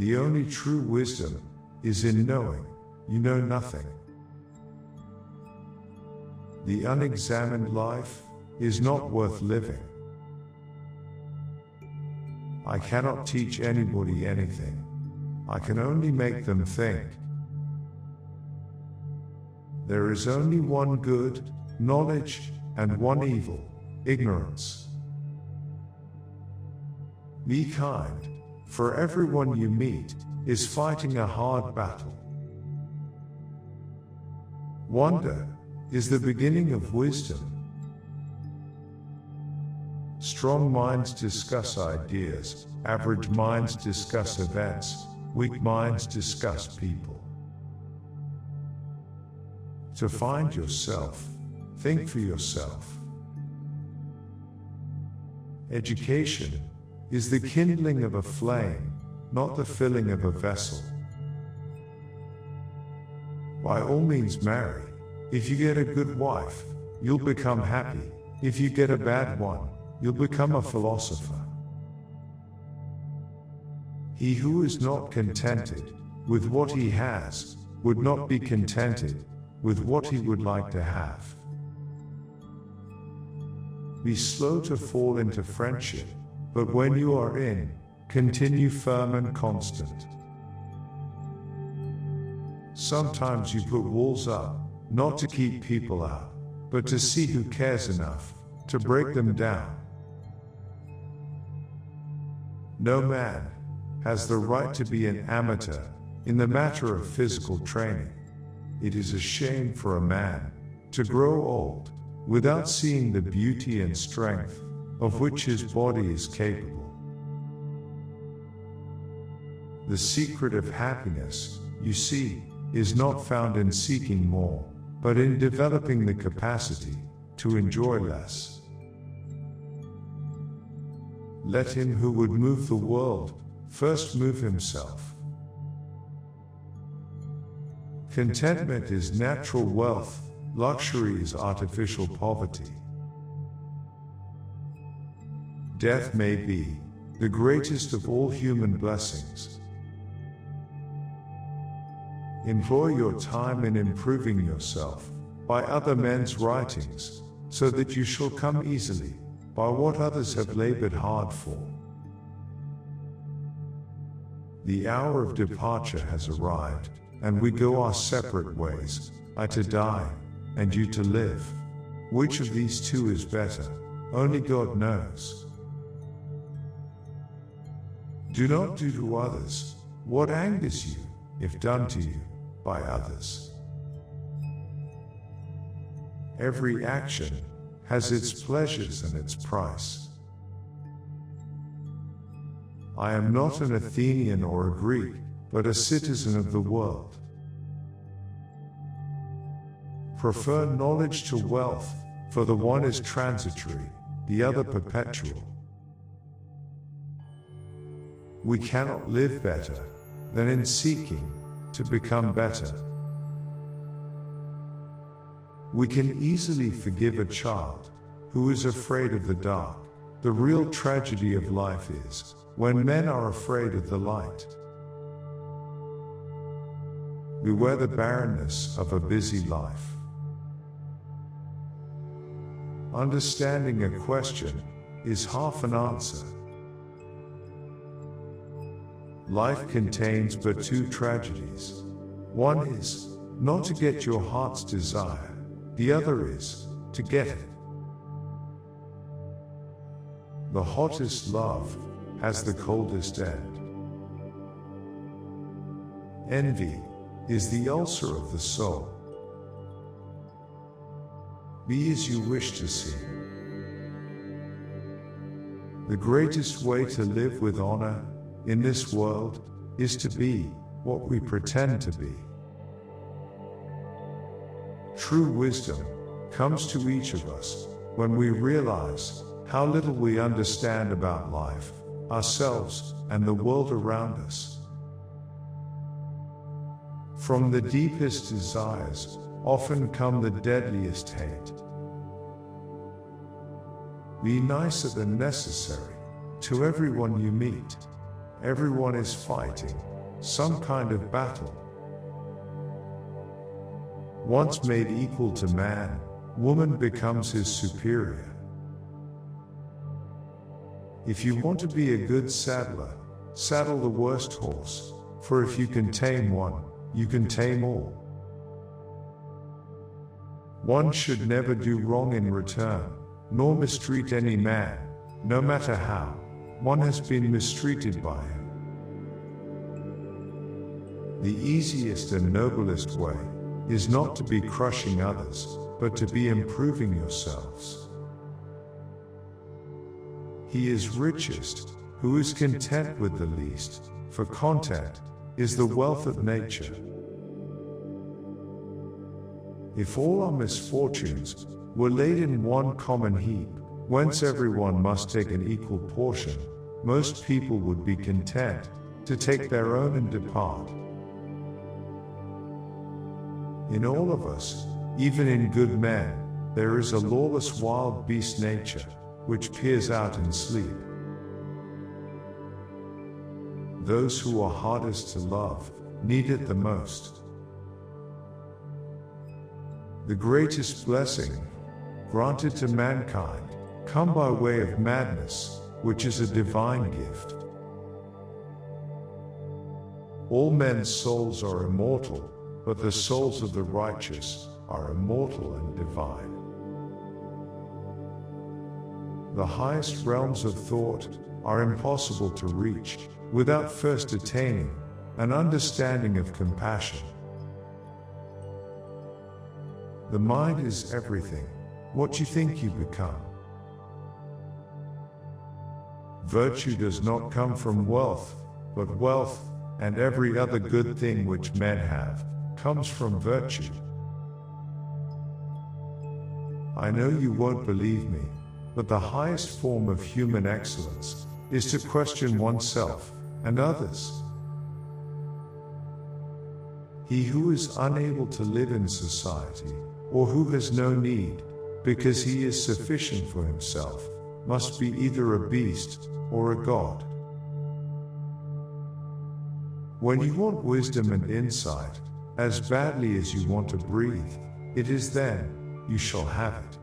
The only true wisdom is in knowing you know nothing. The unexamined life is not worth living. I cannot teach anybody anything. I can only make them think. There is only one good, knowledge, and one evil, ignorance. Be kind, for everyone you meet is fighting a hard battle. Wonder is the beginning of wisdom. Strong minds discuss ideas, average minds discuss events, weak minds discuss people. To find yourself, think for yourself. Education is the kindling of a flame, not the filling of a vessel. By all means marry. If you get a good wife, you'll become happy. If you get a bad one, you'll become a philosopher. He who is not contented with what he has would not be contented with what he would like to have. Be slow to fall into friendship, but when you are in, continue firm and constant. Sometimes you put walls up, not to keep people out, but to see who cares enough to break them down. No man has the right to be an amateur in the matter of physical training. It is a shame for a man to grow old without seeing the beauty and strength of which his body is capable. The secret of happiness, you see, is not found in seeking more, but in developing the capacity to enjoy less. Let him who would move the world first move himself. Contentment is natural wealth, luxury is artificial poverty. Death may be the greatest of all human blessings. Employ your time in improving yourself by other men's writings, so that you shall come easily by what others have labored hard for. The hour of departure has arrived, and we go our separate ways, I to die, and you to live. Which of these two is better? Only God knows. Do not do to others what angers you, if done to you by others. Every action has its pleasures and its price. I am not an Athenian or a Greek, but a citizen of the world. Prefer knowledge to wealth, for the one is transitory, the other perpetual. We cannot live better than in seeking to become better. We can easily forgive a child who is afraid of the dark. The real tragedy of life is when men are afraid of the light. Beware the barrenness of a busy life. Understanding a question is half an answer. Life contains but two tragedies. One is not to get your heart's desire, the other is to get it. The hottest love has the coldest end. Envy is the ulcer of the soul. Be as you wish to see. The greatest way to live with honor in this world is to be what we pretend to be. True wisdom comes to each of us when we realize how little we understand about life, ourselves, and the world around us. From the deepest desires often come the deadliest hate. Be nicer than necessary to everyone you meet. everyone is fighting some kind of battle. Once made equal to man, woman becomes his superior. If you want to be a good saddler, saddle the worst horse, for if you can tame one, you can tame all. One should never do wrong in return, nor mistreat any man, no matter how one has been mistreated by him. The easiest and noblest way is not to be crushing others, but to be improving yourselves. He is richest who is content with the least, for content is the wealth of nature. If all our misfortunes were laid in one common heap, whence everyone must take an equal portion, most people would be content to take their own and depart. In all of us, even in good men, there is a lawless wild beast nature, which peers out in sleep. Those who are hardest to love need it the most. The greatest blessing granted to mankind come by way of madness, which is a divine gift. All men's souls are immortal, but the souls of the righteous are immortal and divine. The highest realms of thought are impossible to reach without first attaining an understanding of compassion. The mind is everything, what you think you become. Virtue does not come from wealth, but wealth, and every other good thing which men have, comes from virtue. I know you won't believe me, but the highest form of human excellence is to question oneself and others. He who is unable to live in society, or who has no need, because he is sufficient for himself, must be either a beast or a god. When you want wisdom and insight, as badly as you want to breathe, it is then you shall have it.